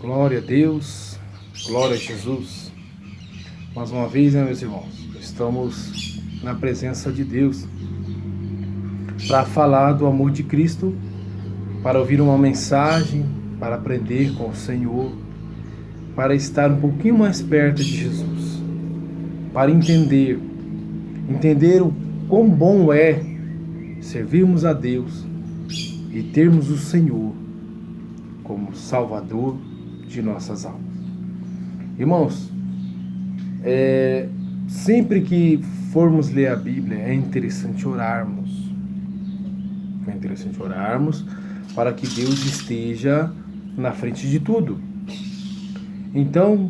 Glória a Deus, glória a Jesus. Mais uma vez, meus irmãos, estamos na presença de Deus para falar do amor de Cristo, para ouvir uma mensagem, para aprender com o Senhor, para estar um pouquinho mais perto de Jesus, para entender o quão bom é servirmos a Deus e termos o Senhor como Salvador de nossas almas. Irmãos, sempre que formos ler a Bíblia, é interessante orarmos. É interessante orarmos para que Deus esteja na frente de tudo. Então,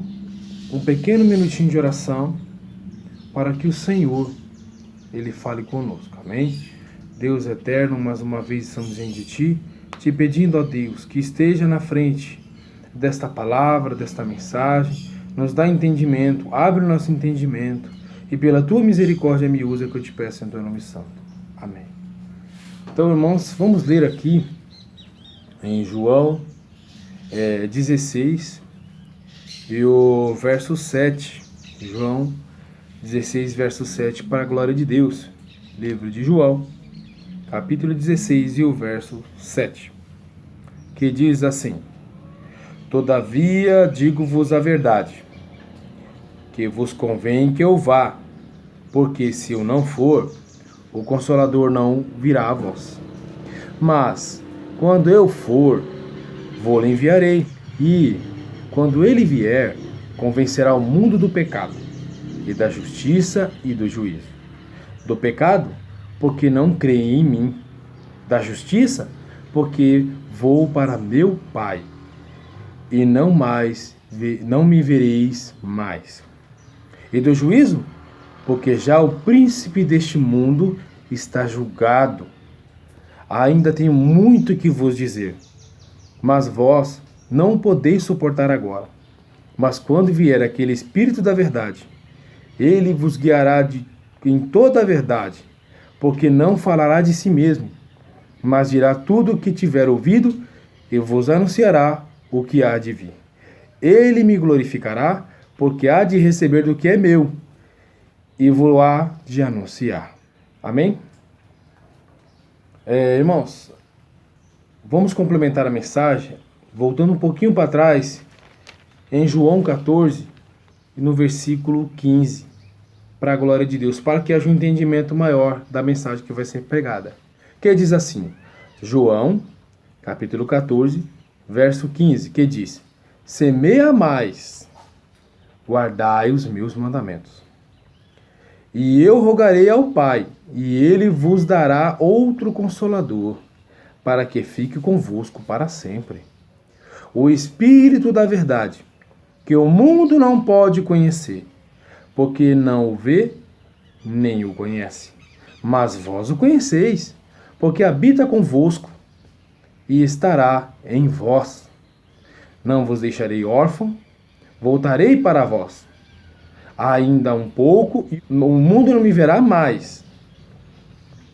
um pequeno minutinho de oração para que o Senhor, Ele fale conosco. Amém? Deus eterno, mais uma vez estamos diante de Ti, te pedindo, ó Deus, que esteja na frente desta palavra, desta mensagem, nos dá entendimento, abre o nosso entendimento e pela Tua misericórdia me usa, que eu te peço em Teu nome santo. Amém. Então, irmãos, vamos ler aqui em João 16 e o verso 7. João 16, verso 7, para a glória de Deus. Livro de João, capítulo 16 e o verso 7, que diz assim: Todavia digo-vos a verdade, que vos convém que eu vá, porque se eu não for, o Consolador não virá a vós. Mas, quando eu for, vou-lhe enviarei, e, quando ele vier, convencerá o mundo do pecado, e da justiça e do juízo. Do pecado, porque não creem em mim. Da justiça, porque vou para meu Pai, e não me vereis mais. E do juízo, porque já o príncipe deste mundo está julgado. Ainda tenho muito que vos dizer, mas vós não o podeis suportar agora. Mas quando vier aquele Espírito da verdade, ele vos guiará em toda a verdade, porque não falará de si mesmo, mas dirá tudo o que tiver ouvido e vos anunciará o que há de vir. Ele me glorificará, porque há de receber do que é meu, e vou há de anunciar. Amém? Irmãos, vamos complementar a mensagem, voltando um pouquinho para trás, em João 14, no versículo 15, para a glória de Deus, para que haja um entendimento maior da mensagem que vai ser pregada. Que diz assim, João, capítulo 14, verso 15, que diz: Se me amais, guardai os meus mandamentos. E eu rogarei ao Pai, e ele vos dará outro Consolador, para que fique convosco para sempre. O Espírito da verdade, que o mundo não pode conhecer, porque não o vê, nem o conhece. Mas vós o conheceis, porque habita convosco e estará em vós. Não vos deixarei órfão, voltarei para vós. Ainda um pouco, e o mundo não me verá mais,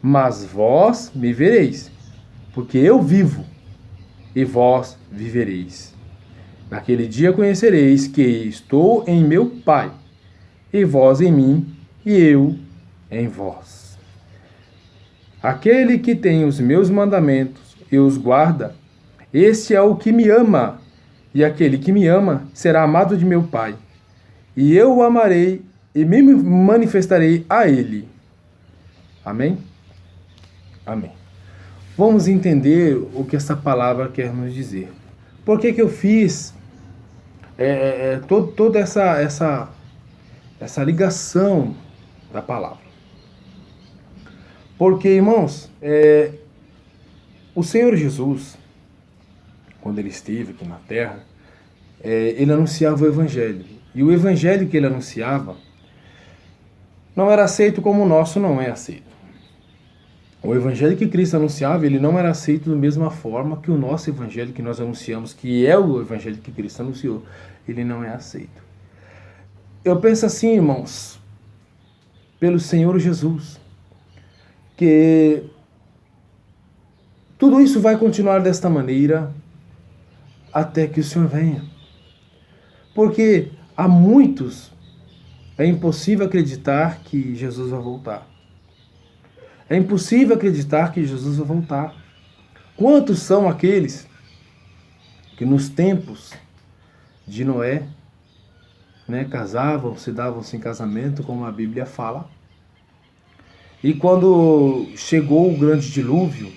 mas vós me vereis, porque eu vivo, e vós vivereis. Naquele dia conhecereis que estou em meu Pai, e vós em mim, e eu em vós. Aquele que tem os meus mandamentos e os guarda, esse é o que me ama, e aquele que me ama será amado de meu Pai, e eu o amarei e me manifestarei a ele. Amém? Amém. Vamos entender o que essa palavra quer nos dizer. Por que eu fiz toda essa ligação da palavra? Porque, irmãos, o Senhor Jesus, quando ele esteve aqui na terra, ele anunciava o Evangelho. E o Evangelho que ele anunciava não era aceito como o nosso não é aceito. O Evangelho que Cristo anunciava, ele não era aceito da mesma forma que o nosso Evangelho que nós anunciamos, que é o Evangelho que Cristo anunciou, ele não é aceito. Eu penso assim, irmãos, pelo Senhor Jesus, que tudo isso vai continuar desta maneira até que o Senhor venha. Porque a muitos é impossível acreditar que Jesus vai voltar. É impossível acreditar que Jesus vai voltar. Quantos são aqueles que nos tempos de Noé, né, casavam, se davam-se em casamento, como a Bíblia fala, e quando chegou o grande dilúvio,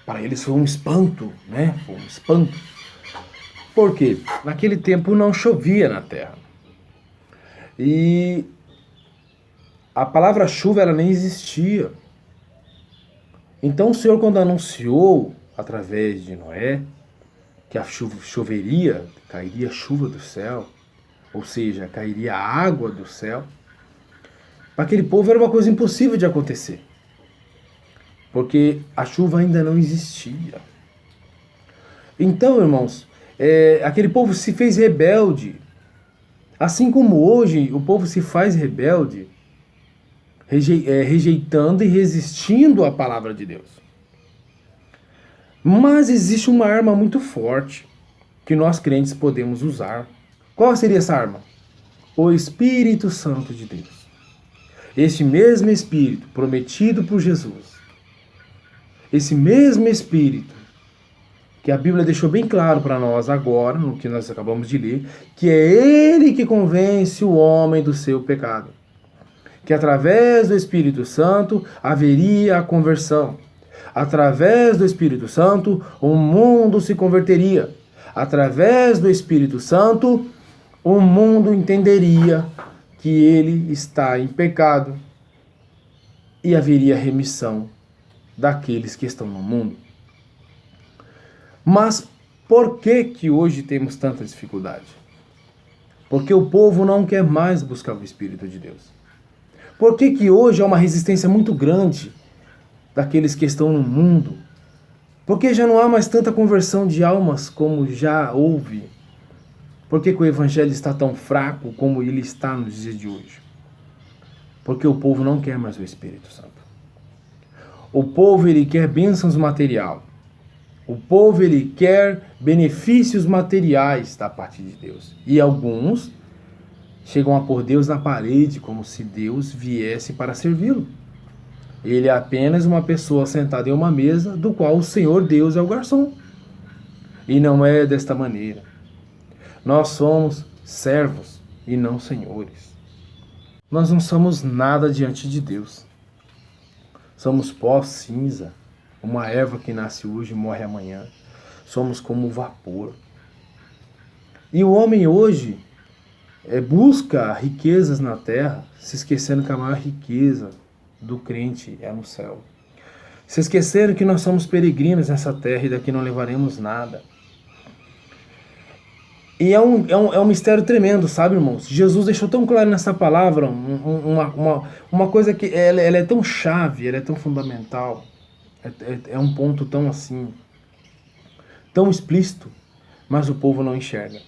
para eles foi um espanto, né? Foi um espanto. Por quê? Naquele tempo não chovia na terra. E a palavra chuva ela nem existia. Então o Senhor, quando anunciou através de Noé que a chuva choveria, cairia chuva do céu, ou seja, cairia água do céu, para aquele povo era uma coisa impossível de acontecer, porque a chuva ainda não existia. Então, irmãos, aquele povo se fez rebelde, assim como hoje o povo se faz rebelde, rejeitando e resistindo à palavra de Deus. Mas existe uma arma muito forte que nós crentes podemos usar. Qual seria essa arma? O Espírito Santo de Deus. Este mesmo Espírito prometido por Jesus. Esse mesmo Espírito que a Bíblia deixou bem claro para nós agora, no que nós acabamos de ler, que é Ele que convence o homem do seu pecado. Que através do Espírito Santo haveria a conversão. Através do Espírito Santo o mundo se converteria. Através do Espírito Santo o mundo entenderia que ele está em pecado e haveria remissão daqueles que estão no mundo. Mas por que hoje temos tanta dificuldade? Porque o povo não quer mais buscar o Espírito de Deus. Por que hoje há uma resistência muito grande daqueles que estão no mundo? Porque já não há mais tanta conversão de almas como já houve. Por que o Evangelho está tão fraco como ele está nos dias de hoje? Porque o povo não quer mais o Espírito Santo. O povo ele quer bênçãos material. O povo ele quer benefícios materiais da parte de Deus. E alguns chegam a pôr Deus na parede como se Deus viesse para servi-lo. Ele é apenas uma pessoa sentada em uma mesa do qual o Senhor Deus é o garçom. E não é desta maneira. Nós somos servos e não senhores. Nós não somos nada diante de Deus. Somos pó, cinza, uma erva que nasce hoje e morre amanhã. Somos como vapor. E o homem hoje busca riquezas na terra, se esquecendo que a maior riqueza do crente é no céu. Se esqueceram que nós somos peregrinos nessa terra e daqui não levaremos nada. E é um mistério tremendo, sabe, irmãos? Jesus deixou tão claro nessa palavra uma coisa que ela é tão chave, ela é tão fundamental. É um ponto tão assim, tão explícito, mas o povo não enxerga.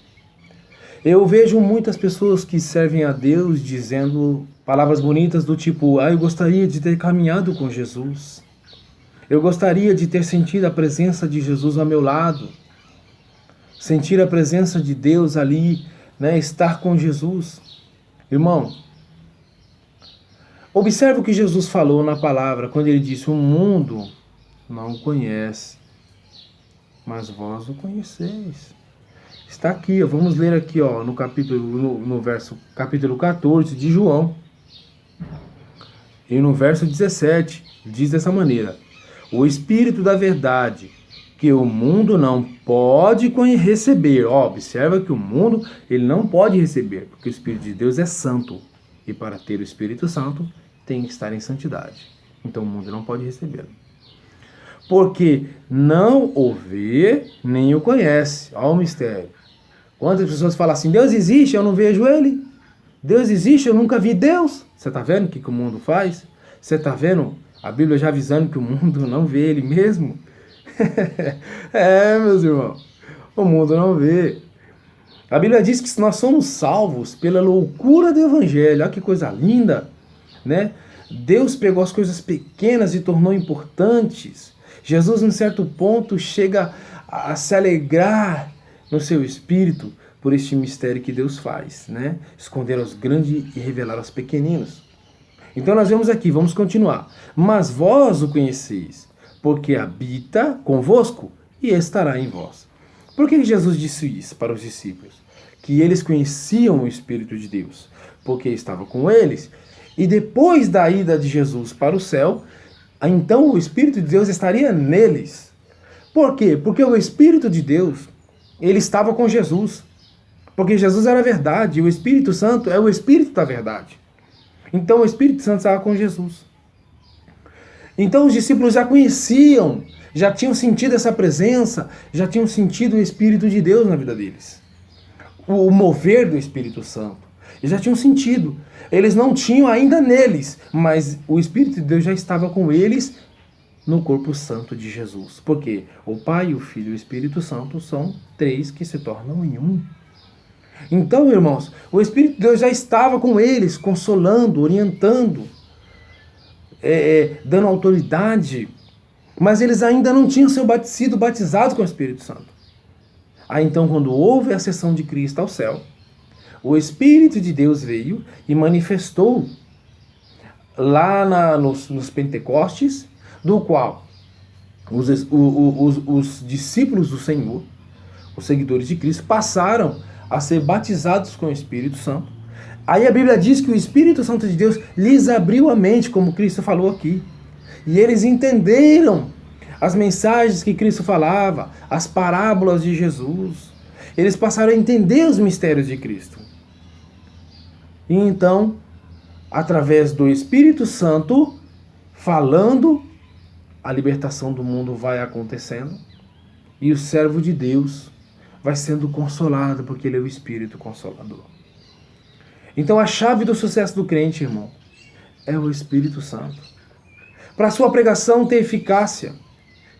Eu vejo muitas pessoas que servem a Deus dizendo palavras bonitas do tipo: eu gostaria de ter caminhado com Jesus. Eu gostaria de ter sentido a presença de Jesus ao meu lado. Sentir a presença de Deus ali, né? Estar com Jesus. Irmão, observe o que Jesus falou na palavra, quando ele disse: o mundo não o conhece, mas vós o conheceis. Está aqui, vamos ler aqui, no capítulo 14 de João. E no verso 17, diz dessa maneira: o Espírito da verdade, que o mundo não pode receber. Observa que o mundo ele não pode receber, porque o Espírito de Deus é santo. E para ter o Espírito Santo, tem que estar em santidade. Então o mundo não pode recebê-lo. Porque não o vê, nem o conhece. Olha o mistério. Quantas pessoas falam assim: Deus existe, eu não vejo ele. Deus existe, eu nunca vi Deus. Você está vendo o que o mundo faz? Você está vendo a Bíblia já avisando que o mundo não vê ele mesmo? Meus irmãos, o mundo não vê. A Bíblia diz que nós somos salvos pela loucura do Evangelho. Olha que coisa linda, né? Deus pegou as coisas pequenas e tornou importantes. Jesus, em certo ponto, chega a se alegrar, no seu espírito por este mistério que Deus faz, né? Esconder aos grandes e revelar aos pequeninos. Então nós vemos aqui, vamos continuar. Mas vós o conheceis, porque habita convosco e estará em vós. Por que Jesus disse isso para os discípulos? Que eles conheciam o Espírito de Deus, porque estava com eles. E depois da ida de Jesus para o céu, então o Espírito de Deus estaria neles. Por quê? Porque o Espírito de Deus, ele estava com Jesus. Porque Jesus era a verdade, e o Espírito Santo é o Espírito da verdade. Então o Espírito Santo estava com Jesus. Então os discípulos já conheciam, já tinham sentido essa presença, já tinham sentido o Espírito de Deus na vida deles. O mover do Espírito Santo. Eles já tinham sentido. Eles não tinham ainda neles, mas o Espírito de Deus já estava com eles no corpo santo de Jesus. Porque o Pai, o Filho e o Espírito Santo são três que se tornam em um. Então, irmãos, o Espírito de Deus já estava com eles, consolando, orientando, dando autoridade, mas eles ainda não tinham sido batizados com o Espírito Santo. Aí então, quando houve a ascensão de Cristo ao céu, o Espírito de Deus veio e manifestou lá nos Pentecostes, do qual os discípulos do Senhor, os seguidores de Cristo, passaram a ser batizados com o Espírito Santo. Aí a Bíblia diz que o Espírito Santo de Deus lhes abriu a mente, como Cristo falou aqui. E eles entenderam as mensagens que Cristo falava, as parábolas de Jesus. Eles passaram a entender os mistérios de Cristo. E então, através do Espírito Santo, falando, a libertação do mundo vai acontecendo. E o servo de Deus vai sendo consolado, porque ele é o Espírito Consolador. Então a chave do sucesso do crente, irmão, é o Espírito Santo. Para a sua pregação ter eficácia,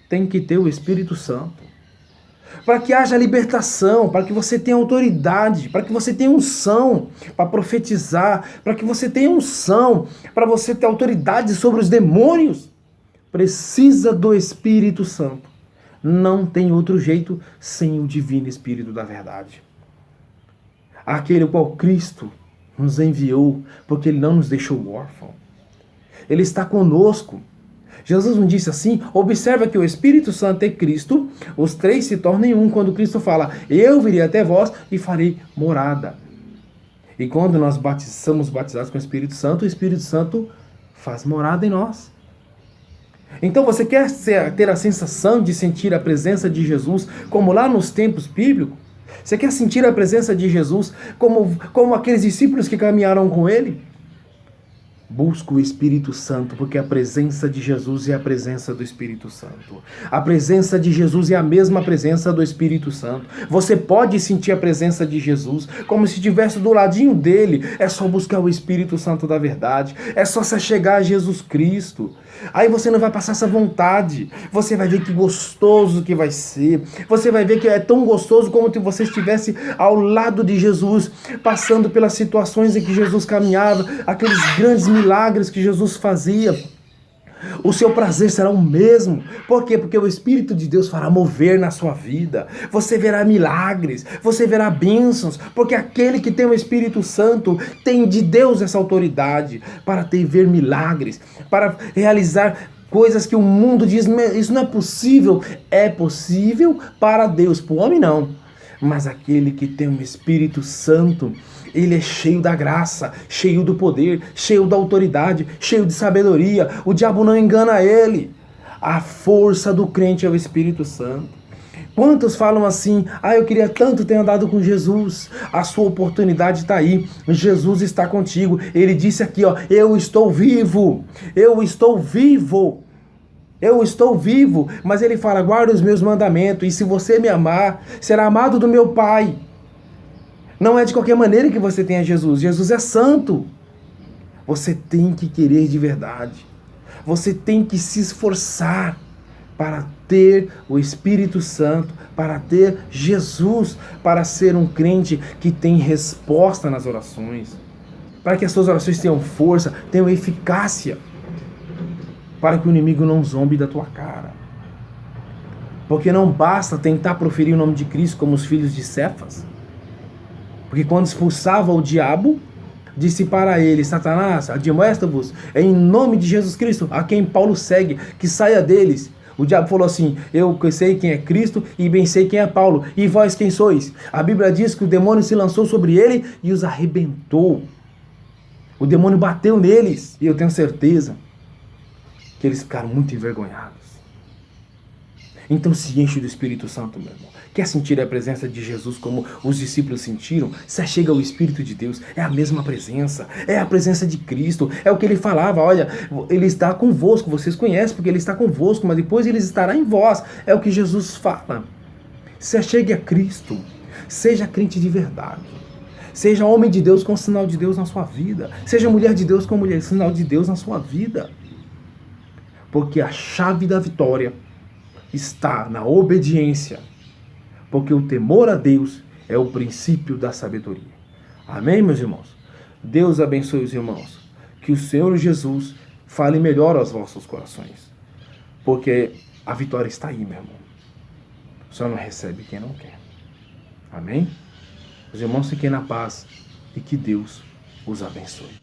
tem que ter o Espírito Santo. Para que haja libertação, para que você tenha autoridade, para que você tenha unção para profetizar, para que você tenha unção, para você ter autoridade sobre os demônios, precisa do Espírito Santo. Não tem outro jeito sem o divino Espírito da verdade. Aquele qual Cristo nos enviou, porque Ele não nos deixou órfãos. Ele está conosco. Jesus não disse assim? Observa que o Espírito Santo e Cristo, os três se tornam um, quando Cristo fala, eu virei até vós e farei morada. E quando nós somos batizados com o Espírito Santo faz morada em nós. Então você quer ter a sensação de sentir a presença de Jesus, como lá nos tempos bíblicos? Você quer sentir a presença de Jesus como aqueles discípulos que caminharam com Ele? Busca o Espírito Santo, porque a presença de Jesus é a presença do Espírito Santo. A presença de Jesus é a mesma presença do Espírito Santo. Você pode sentir a presença de Jesus como se estivesse do ladinho dele. É só buscar o Espírito Santo da verdade. É só se chegar a Jesus Cristo. Aí você não vai passar essa vontade. Você vai ver que gostoso que vai ser. Você vai ver que é tão gostoso como se você estivesse ao lado de Jesus, passando pelas situações em que Jesus caminhava, aqueles grandes milagres que Jesus fazia. O seu prazer será o mesmo. Por quê? Porque o Espírito de Deus fará mover na sua vida. Você verá milagres, você verá bênçãos, porque aquele que tem o Espírito Santo tem de Deus essa autoridade para ver milagres, para realizar coisas que o mundo diz, isso não é possível. É possível para Deus, para o homem não. Mas aquele que tem o Espírito Santo, ele é cheio da graça, cheio do poder, cheio da autoridade, cheio de sabedoria. O diabo não engana ele. A força do crente é o Espírito Santo. Quantos falam assim, eu queria tanto ter andado com Jesus. A sua oportunidade está aí. Jesus está contigo. Ele disse aqui, eu estou vivo. Eu estou vivo. Eu estou vivo. Mas ele fala, guarda os meus mandamentos. E se você me amar, será amado do meu Pai. Não é de qualquer maneira que você tenha Jesus. Jesus é santo. Você tem que querer de verdade. Você tem que se esforçar para ter o Espírito Santo, para ter Jesus, para ser um crente que tem resposta nas orações, para que as suas orações tenham força, tenham eficácia, para que o inimigo não zombe da tua cara. Porque não basta tentar proferir o nome de Cristo como os filhos de Cefas. Porque quando expulsava o diabo, disse para ele: Satanás, admoesta-vos em nome de Jesus Cristo, a quem Paulo segue, que saia deles. O diabo falou assim: eu sei quem é Cristo e bem sei quem é Paulo. E vós quem sois? A Bíblia diz que o demônio se lançou sobre ele e os arrebentou. O demônio bateu neles. E eu tenho certeza que eles ficaram muito envergonhados. Então se enche do Espírito Santo, meu irmão. Quer sentir a presença de Jesus como os discípulos sentiram? Se achega ao Espírito de Deus. É a mesma presença. É a presença de Cristo. É o que ele falava. Olha, ele está convosco. Vocês conhecem porque ele está convosco, mas depois ele estará em vós. É o que Jesus fala. Se achegue a Cristo. Seja crente de verdade. Seja homem de Deus com sinal de Deus na sua vida. Seja mulher de Deus com sinal de Deus na sua vida. Porque a chave da vitória está na obediência, porque o temor a Deus é o princípio da sabedoria. Amém, meus irmãos? Deus abençoe os irmãos. Que o Senhor Jesus fale melhor aos vossos corações, porque a vitória está aí, meu irmão. Só não recebe quem não quer. Amém? Os irmãos fiquem na paz e que Deus os abençoe.